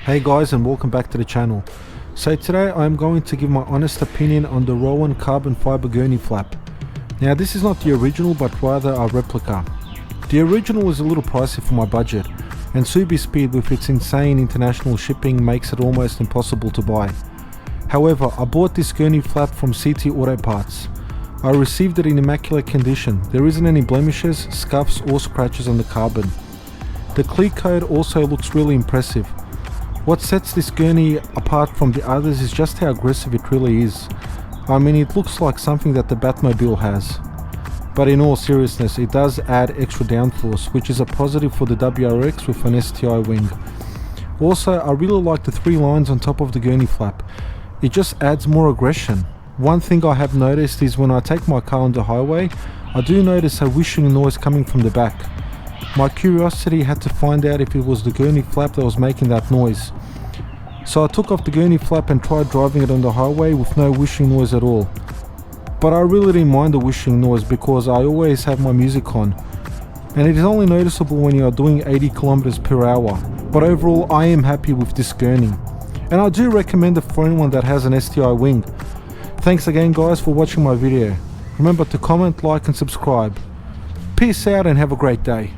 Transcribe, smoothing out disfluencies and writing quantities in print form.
Hey guys, and welcome back to the channel. So today I am going to give my honest opinion on the Rowen carbon fiber gurney flap. Now this is not the original but rather a replica. The original was a little pricey for my budget, and Subispeed with its insane international shipping makes it almost impossible to buy. However, I bought this gurney flap from CT Auto Parts. I received it in immaculate condition. There isn't any blemishes, scuffs or scratches on the carbon. The clear coat also looks really impressive. What sets this gurney apart from the others is just how aggressive it really is. I mean, it looks like something that the Batmobile has. But in all seriousness, it does add extra downforce, which is a positive for the WRX with an STI wing. Also, I really like the 3 lines on top of the gurney flap. It just adds more aggression. One thing I have noticed is when I take my car on the highway, I do notice a whistling noise coming from the back. My curiosity had to find out if it was the gurney flap that was making that noise. So I took off the gurney flap and tried driving it on the highway with no whistling noise at all. But I really didn't mind the whistling noise because I always have my music on. And it is only noticeable when you are doing 80 km per hour. But overall I am happy with this gurney. And I do recommend it for anyone that has an STI wing. Thanks again guys for watching my video. Remember to comment, like and subscribe. Peace out and have a great day.